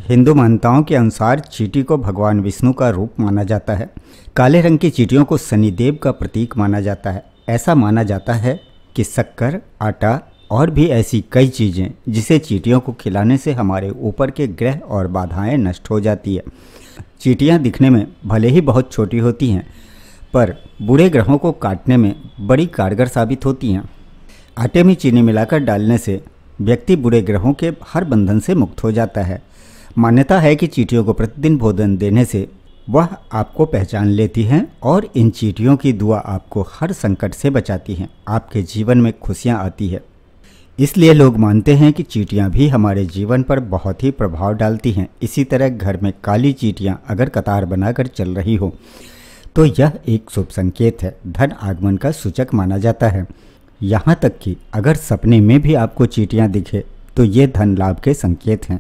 हिंदू मान्यताओं के अनुसार चींटी को भगवान विष्णु का रूप माना जाता है। काले रंग की चींटियों को शनिदेव का प्रतीक माना जाता है। ऐसा माना जाता है कि शक्कर, आटा और भी ऐसी कई चीज़ें जिसे चींटियों को खिलाने से हमारे ऊपर के ग्रह और बाधाएं नष्ट हो जाती है। चींटियां दिखने में भले ही बहुत छोटी होती हैं, पर बुरे ग्रहों को काटने में बड़ी कारगर साबित होती हैं। आटे में चीनी मिलाकर डालने से व्यक्ति बुरे ग्रहों के हर बंधन से मुक्त हो जाता है। मान्यता है कि चींटियों को प्रतिदिन भोजन देने से वह आपको पहचान लेती हैं और इन चींटियों की दुआ आपको हर संकट से बचाती हैं। आपके जीवन में खुशियां आती है। इसलिए लोग मानते हैं कि चींटियां भी हमारे जीवन पर बहुत ही प्रभाव डालती हैं। इसी तरह घर में काली चींटियां अगर कतार बनाकर चल रही हो तो यह एक शुभ संकेत है, धन आगमन का सूचक माना जाता है। यहाँ तक कि अगर सपने में भी आपको चींटियां दिखे तो ये धन लाभ के संकेत हैं।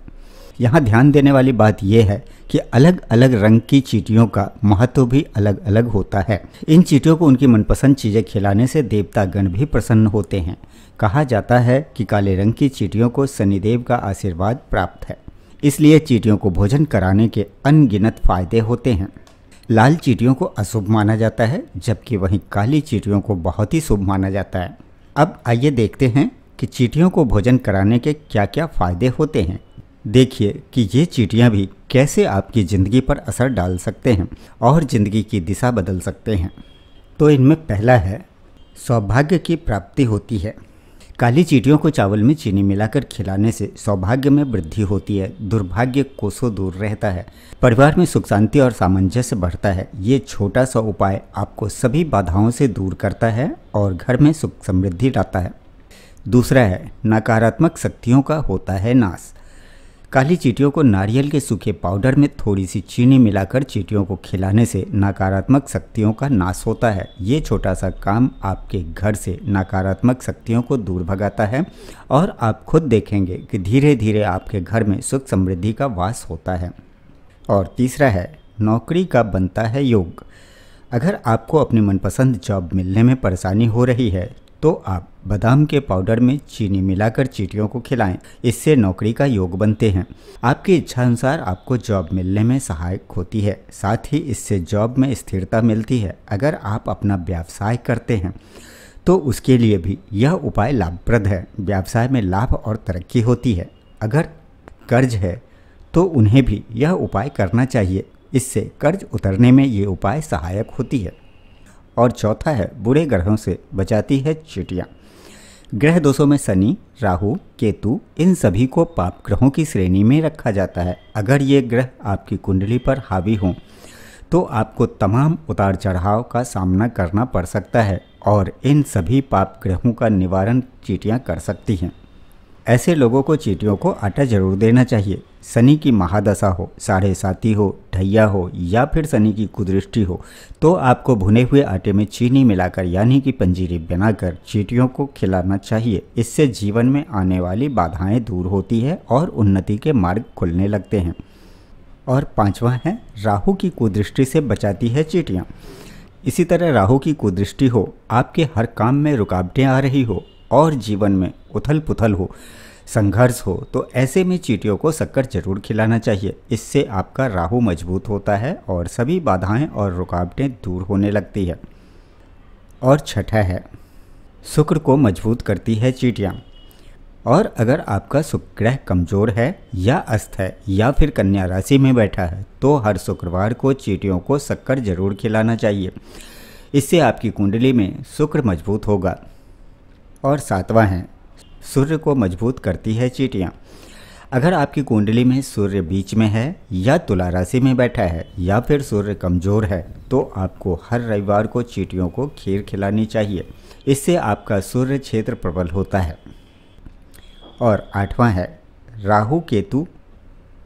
यहाँ ध्यान देने वाली बात यह है कि अलग अलग रंग की चींटियों का महत्व भी अलग अलग होता है। इन चींटियों को उनकी मनपसंद चीज़ें खिलाने से देवतागण भी प्रसन्न होते हैं। कहा जाता है कि काले रंग की चींटियों को शनिदेव का आशीर्वाद प्राप्त है, इसलिए चींटियों को भोजन कराने के अनगिनत फायदे होते हैं। लाल चींटियों को अशुभ माना जाता है, जबकि वहीं काली चींटियों को बहुत ही शुभ माना जाता है। अब आइए देखते हैं कि चींटियों को भोजन कराने के क्या क्या फायदे होते हैं। देखिए कि ये चींटियां भी कैसे आपकी ज़िंदगी पर असर डाल सकते हैं और ज़िंदगी की दिशा बदल सकते हैं। तो इनमें पहला है, सौभाग्य की प्राप्ति होती है। काली चींटियों को चावल में चीनी मिलाकर खिलाने से सौभाग्य में वृद्धि होती है, दुर्भाग्य कोसों दूर रहता है, परिवार में सुख शांति और सामंजस्य बढ़ता है। ये छोटा सा उपाय आपको सभी बाधाओं से दूर करता है और घर में सुख समृद्धि लाता है। दूसरा है, नकारात्मक शक्तियों का होता है नाश। काली चींटियों को नारियल के सूखे पाउडर में थोड़ी सी चीनी मिलाकर चींटियों को खिलाने से नकारात्मक शक्तियों का नाश होता है। ये छोटा सा काम आपके घर से नकारात्मक शक्तियों को दूर भगाता है और आप खुद देखेंगे कि धीरे धीरे आपके घर में सुख समृद्धि का वास होता है। और तीसरा है, नौकरी का बनता है योग। अगर आपको अपनी मनपसंद जॉब मिलने में परेशानी हो रही है तो आप बादाम के पाउडर में चीनी मिलाकर चींटियों को खिलाएं। इससे नौकरी का योग बनते हैं। आपकी इच्छा अनुसार आपको जॉब मिलने में सहायक होती है, साथ ही इससे जॉब में स्थिरता मिलती है। अगर आप अपना व्यवसाय करते हैं तो उसके लिए भी यह उपाय लाभप्रद है। व्यवसाय में लाभ और तरक्की होती है। अगर कर्ज है तो उन्हें भी यह उपाय करना चाहिए। इससे कर्ज उतरने में ये उपाय सहायक होती है। और चौथा है, बुरे ग्रहों से बचाती है चींटियां। ग्रह दोषों में शनि, राहु, केतु, इन सभी को पाप ग्रहों की श्रेणी में रखा जाता है। अगर ये ग्रह आपकी कुंडली पर हावी हों तो आपको तमाम उतार चढ़ाव का सामना करना पड़ सकता है और इन सभी पाप ग्रहों का निवारण चींटियां कर सकती हैं। ऐसे लोगों को चींटियों को आटा जरूर देना चाहिए। शनि की महादशा हो, साढ़े साती हो, ढैया हो या फिर शनि की कुदृष्टि हो तो आपको भुने हुए आटे में चीनी मिलाकर यानी कि पंजीरी बनाकर चींटियों को खिलाना चाहिए। इससे जीवन में आने वाली बाधाएं दूर होती है और उन्नति के मार्ग खुलने लगते हैं। और पांचवा है, राहु की कुदृष्टि से बचाती है चींटियां। इसी तरह राहु की कुदृष्टि हो, आपके हर काम में रुकावटें आ रही हो और जीवन में उथल पुथल हो, संघर्ष हो, तो ऐसे में चींटियों को शक्कर जरूर खिलाना चाहिए। इससे आपका राहु मजबूत होता है और सभी बाधाएं और रुकावटें दूर होने लगती है। और छठा है, शुक्र को मजबूत करती है चींटियां। और अगर आपका शुक्र ग्रह कमज़ोर है या अस्त है या फिर कन्या राशि में बैठा है तो हर शुक्रवार को चींटियों को शक्कर जरूर खिलाना चाहिए। इससे आपकी कुंडली में शुक्र मजबूत होगा। और सातवां है, सूर्य को मजबूत करती है चींटियां। अगर आपकी कुंडली में सूर्य बीच में है या तुला राशि में बैठा है या फिर सूर्य कमज़ोर है तो आपको हर रविवार को चींटियों को खीर खिलानी चाहिए। इससे आपका सूर्य क्षेत्र प्रबल होता है। और आठवां है, राहु केतु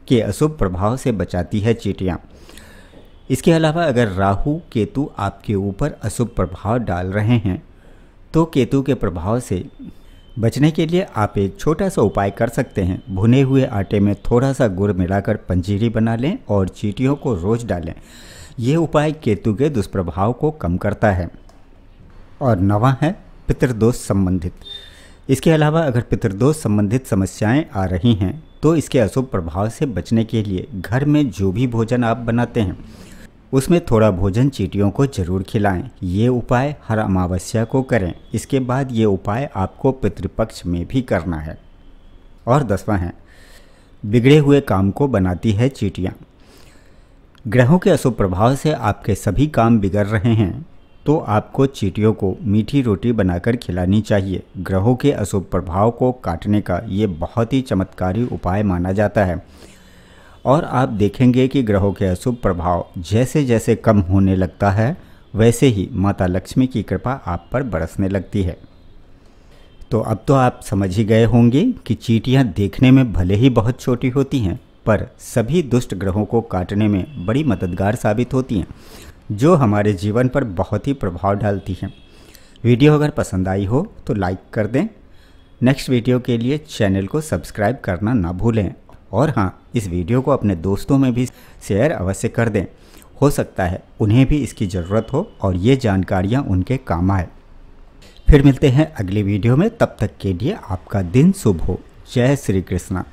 के अशुभ प्रभाव से बचाती है चींटियां। इसके अलावा अगर राहु केतु आपके ऊपर अशुभ प्रभाव डाल रहे हैं तो केतु के प्रभाव से बचने के लिए आप एक छोटा सा उपाय कर सकते हैं। भुने हुए आटे में थोड़ा सा गुड़ मिलाकर पंजीरी बना लें और चींटियों को रोज डालें। ये उपाय केतु के दुष्प्रभाव को कम करता है। और नवा है, पितृदोष संबंधित। इसके अलावा अगर पितृदोष संबंधित समस्याएं आ रही हैं तो इसके अशुभ प्रभाव से बचने के लिए घर में जो भी भोजन आप बनाते हैं उसमें थोड़ा भोजन चींटियों को जरूर खिलाएं। ये उपाय हर अमावस्या को करें। इसके बाद ये उपाय आपको पितृपक्ष में भी करना है। और 10वां है, बिगड़े हुए काम को बनाती है चींटियाँ। ग्रहों के अशुभ प्रभाव से आपके सभी काम बिगड़ रहे हैं तो आपको चींटियों को मीठी रोटी बनाकर खिलानी चाहिए। ग्रहों के अशुभ प्रभाव को काटने का ये बहुत ही चमत्कारी उपाय माना जाता है और आप देखेंगे कि ग्रहों के अशुभ प्रभाव जैसे जैसे कम होने लगता है वैसे ही माता लक्ष्मी की कृपा आप पर बरसने लगती है। तो अब तो आप समझ ही गए होंगे कि चींटियाँ देखने में भले ही बहुत छोटी होती हैं पर सभी दुष्ट ग्रहों को काटने में बड़ी मददगार साबित होती हैं, जो हमारे जीवन पर बहुत ही प्रभाव डालती हैं। वीडियो अगर पसंद आई हो तो लाइक कर दें। नेक्स्ट वीडियो के लिए चैनल को सब्सक्राइब करना ना भूलें और हाँ, इस वीडियो को अपने दोस्तों में भी शेयर अवश्य कर दें। हो सकता है उन्हें भी इसकी ज़रूरत हो और ये जानकारियाँ उनके काम आए। फिर मिलते हैं अगली वीडियो में, तब तक के लिए आपका दिन शुभ हो। जय श्री कृष्णा।